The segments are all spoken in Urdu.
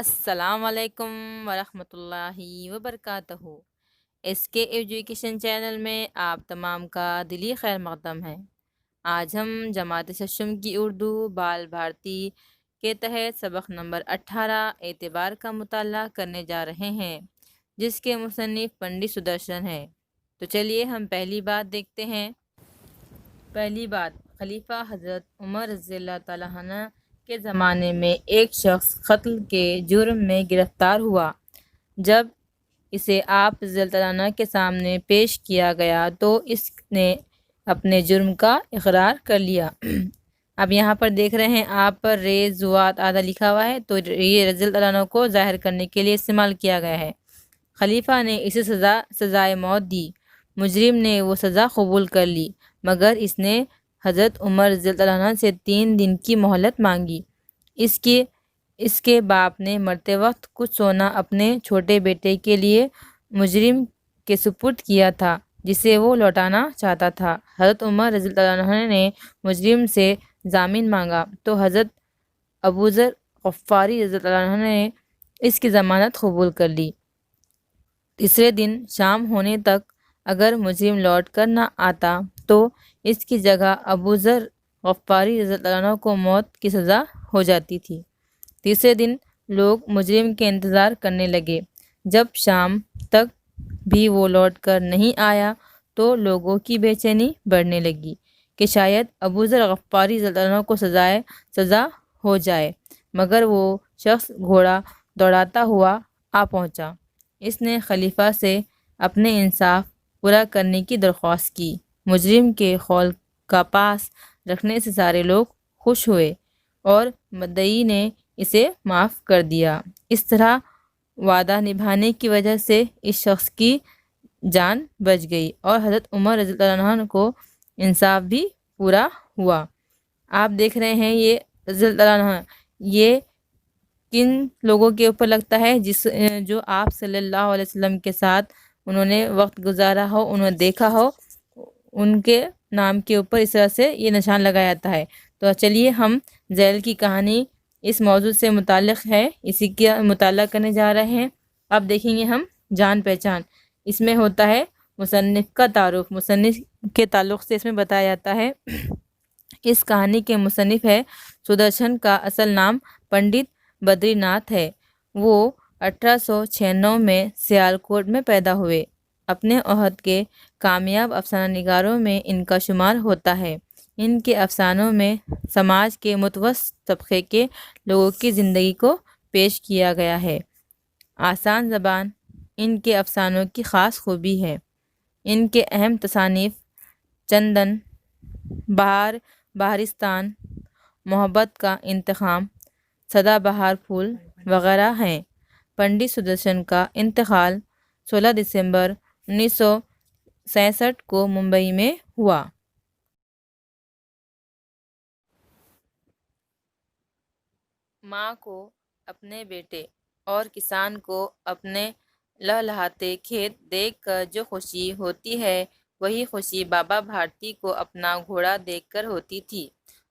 السلام علیکم ورحمۃ اللہ وبرکاتہ۔ ایس کے ایجوکیشن چینل میں آپ تمام کا دلی خیر مقدم ہے۔ آج ہم جماعت ششم کی اردو بال بھارتی کے تحت سبق نمبر 18 اعتبار کا مطالعہ کرنے جا رہے ہیں، جس کے مصنف پنڈت سدرشن ہیں۔ تو چلیے ہم پہلی بات دیکھتے ہیں۔ پہلی بات، خلیفہ حضرت عمر رضی اللہ تعالیٰ عنہ کے زمانے میں ایک شخص قتل کے جرم میں گرفتار ہوا۔ جب اسے آپ رضی اللہ عنہ کے سامنے پیش کیا گیا تو اس نے اپنے جرم کا اقرار کر لیا۔ اب یہاں پر دیکھ رہے ہیں آپ پر ریز زوات آدھا لکھا ہوا ہے، تو یہ رضی اللہ عنہ کو ظاہر کرنے کے لیے استعمال کیا گیا ہے۔ خلیفہ نے اسے سزائے موت دی۔ مجرم نے وہ سزا قبول کر لی، مگر اس نے حضرت عمر رضی اللہ عنہ سے 3 دن کی مہلت مانگی۔ اس کے باپ نے مرتے وقت کچھ سونا اپنے چھوٹے بیٹے کے لیے مجرم کے سپرد کیا تھا، جسے وہ لوٹانا چاہتا تھا۔ حضرت عمر رضی اللہ عنہ نے مجرم سے ضامن مانگا تو حضرت ابوذر غفاری رضی اللہ عنہ نے اس کی ضمانت قبول کر لی۔ تیسرے دن شام ہونے تک اگر مجرم لوٹ کر نہ آتا تو اس کی جگہ ابوذر غفاری رضی اللہ عنہ کو موت کی سزا ہو جاتی تھی۔ تیسرے دن لوگ مجرم کے انتظار کرنے لگے۔ جب شام تک بھی وہ لوٹ کر نہیں آیا تو لوگوں کی بے چینی بڑھنے لگی کہ شاید ابوذر غفاری رضی اللہ عنہ کو سزا ہو جائے، مگر وہ شخص گھوڑا دوڑاتا ہوا آ پہنچا۔ اس نے خلیفہ سے اپنے انصاف پورا کرنے کی درخواست کی۔ مجرم کے قول کا پاس رکھنے سے سارے لوگ خوش ہوئے اور مدعی نے اسے معاف کر دیا۔ اس طرح وعدہ نبھانے کی وجہ سے اس شخص کی جان بچ گئی اور حضرت عمر رضی اللہ عنہ کو انصاف بھی پورا ہوا۔ آپ دیکھ رہے ہیں یہ رضی اللہ عنہ، یہ کن لوگوں کے اوپر لگتا ہے؟ جو آپ صلی اللہ علیہ وسلم کے ساتھ انہوں نے وقت گزارا ہو، انہوں نے دیکھا ہو، ان کے نام کے اوپر اس طرح سے یہ نشان لگایا جاتا ہے۔ تو چلیے ہم ذیل کی کہانی اس موضوع سے متعلق ہے، اسی کا مطالعہ کرنے جا رہے ہیں۔ اب دیکھیں گے ہم جان پہچان۔ اس میں ہوتا ہے مصنف کا تعارف۔ مصنف کے تعلق سے اس میں بتایا جاتا ہے اس کہانی کے مصنف ہے سدرشن کا اصل نام پنڈت بدری ناتھ ہے۔ وہ 1896 میں سیالکوٹ میں پیدا ہوئے۔ اپنے عہد کے کامیاب افسانہ نگاروں میں ان کا شمار ہوتا ہے۔ ان کے افسانوں میں سماج کے متوسط طبقے کے لوگوں کی زندگی کو پیش کیا گیا ہے۔ آسان زبان ان کے افسانوں کی خاص خوبی ہے۔ ان کے اہم تصانیف چندن، بہارستان، محبت کا انتقام، سدا بہار پھول وغیرہ ہیں۔ پنڈت سدرشن کا انتقال 16 دسمبر 1967 کو ممبئی میں ہوا۔ ماں کو اپنے بیٹے اور کسان کو اپنے لہلہاتے کھیت دیکھ کر جو خوشی ہوتی ہے، وہی خوشی بابا بھارتی کو اپنا گھوڑا دیکھ کر ہوتی تھی۔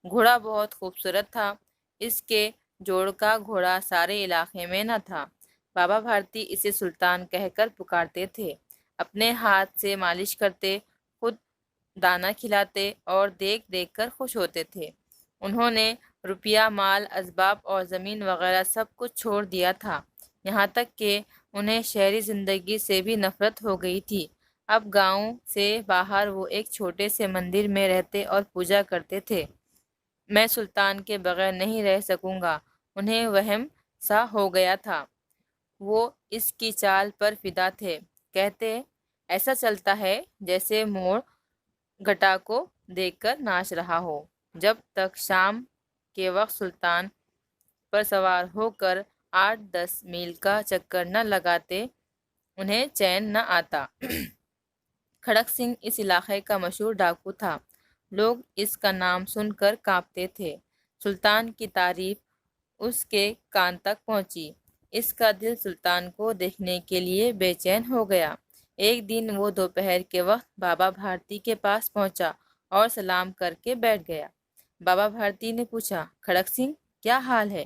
گھوڑا بہت خوبصورت تھا۔ اس کے جوڑ کا گھوڑا سارے علاقے میں نہ تھا۔ بابا بھارتی اسے سلطان کہہ کر پکارتے تھے۔ اپنے ہاتھ سے مالش کرتے، خود دانا کھلاتے اور دیکھ دیکھ کر خوش ہوتے تھے۔ انہوں نے روپیہ، مال، اسباب اور زمین وغیرہ سب کچھ چھوڑ دیا تھا، یہاں تک کہ انہیں شہری زندگی سے بھی نفرت ہو گئی تھی۔ اب گاؤں سے باہر وہ ایک چھوٹے سے مندر میں رہتے اور پوجا کرتے تھے۔ میں سلطان کے بغیر نہیں رہ سکوں گا، انہیں وہم سا ہو گیا تھا۔ وہ اس کی چال پر فدا تھے۔ کہتے ایسا چلتا ہے جیسے مور گھٹا کو دیکھ کر ناچ رہا ہو۔ جب تک شام کے وقت سلطان پر سوار ہو کر 8-10 میل کا چکر نہ لگاتے، انہیں چین نہ آتا۔ کھڑک سنگھ اس علاقے کا مشہور ڈاکو تھا۔ لوگ اس کا نام سن کر کانپتے تھے۔ سلطان کی تعریف اس کے کان تک پہنچی۔ اس کا دل سلطان کو دیکھنے کے لیے بے چین ہو گیا۔ ایک دن وہ دوپہر کے وقت بابا بھارتی کے پاس پہنچا اور سلام کر کے بیٹھ گیا۔ بابا بھارتی نے پوچھا، کھڑک سنگھ کیا حال ہے؟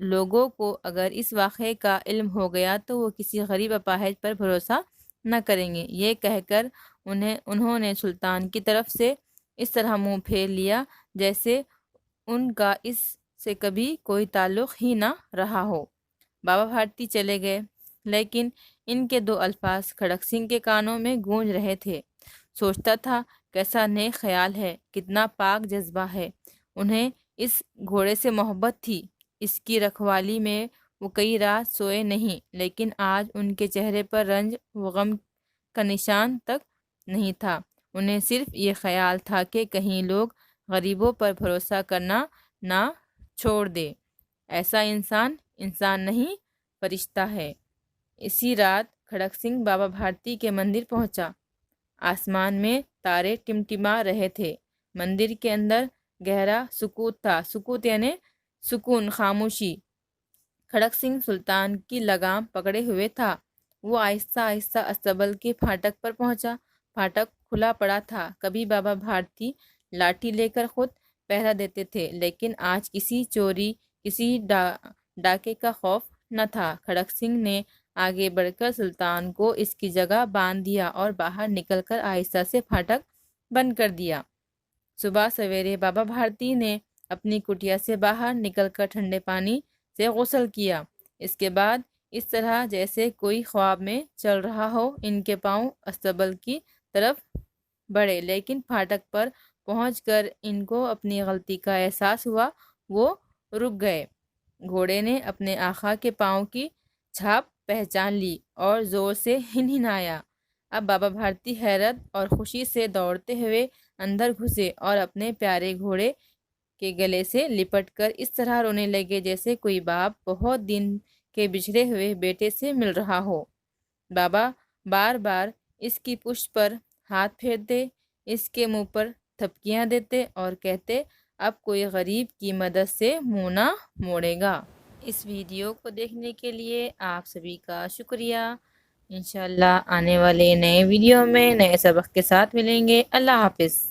لوگوں کو اگر اس واقعے کا علم ہو گیا تو وہ کسی غریب اپاہج پر بھروسہ نہ کریں گے۔ یہ کہہ کر انہوں نے سلطان کی طرف سے اس طرح منہ پھیر لیا جیسے ان کا اس سے کبھی کوئی تعلق ہی نہ رہا ہو۔ بابا بھارتی چلے گئے، لیکن ان کے دو الفاظ کھڑک سنگھ کے کانوں میں گونج رہے تھے۔ سوچتا تھا کیسا نیک خیال ہے، کتنا پاک جذبہ ہے۔ انہیں اس گھوڑے سے محبت تھی، اس کی رکھوالی میں وہ کئی رات سوئے نہیں، لیکن آج ان کے چہرے پر رنج و غم کا نشان تک نہیں تھا۔ انہیں صرف یہ خیال تھا کہ کہیں لوگ غریبوں پر بھروسہ کرنا نہ چھوڑ دے۔ ایسا انسان نہیں، فرشتہ ہے۔ اسی رات کھڑک سنگھ بابا بھارتی کے مندر پہنچا۔ آسمان میں تارے ٹمٹما رہے تھے۔ مندر کے اندر گہرا سکوت تھا۔ سکوت یعنی سکون، خاموشی۔ کھڑک سنگھ سلطان کی لگام پکڑے ہوئے تھا۔ وہ آہستہ آہستہ استبل کے پھاٹک پر پہنچا۔ پھاٹک کھلا پڑا تھا۔ کبھی بابا بھارتی لاٹھی لے کر خود پہرا دیتے تھے، لیکن آج کسی چوری، کسی ڈاکے کا خوف نہ تھا۔ کھڑک سنگھ نے آگے بڑھ کر سلطان کو اس کی جگہ باندھ دیا اور باہر نکل کر آہستہ سے پھاٹک بند کر دیا۔ صبح سویرے بابا بھارتی نے اپنی کٹیا سے باہر نکل کر ٹھنڈے پانی سے غسل کیا۔ اس کے بعد اس طرح جیسے کوئی خواب میں چل رہا ہو، ان کے پاؤں استبل کی طرف بڑھے، لیکن پھاٹک پر پہنچ کر ان کو اپنی غلطی کا احساس ہوا۔ وہ رک گئے۔ گھوڑے نے اپنے آقا کے پاؤں کی چھاپ پہچان لی اور زور سے ہنہنایا۔ اب بابا بھارتی حیرت اور خوشی سے دوڑتے ہوئے اندر گھسے اور اپنے پیارے گھوڑے کے گلے سے لپٹ کر اس طرح رونے لگے جیسے کوئی باپ بہت دن کے بچھڑے ہوئے بیٹے سے مل رہا ہو۔ بابا بار بار اس کی پشت پر ہاتھ پھیرتے، اس کے منہ پر تھپکیاں دیتے اور کہتے، اب کوئی غریب کی مدد سے منہ نہ موڑے گا۔ اس ویڈیو کو دیکھنے کے لیے آپ سبھی کا شکریہ۔ انشاءاللہ آنے والے نئے ویڈیو میں نئے سبق کے ساتھ ملیں گے۔ اللہ حافظ۔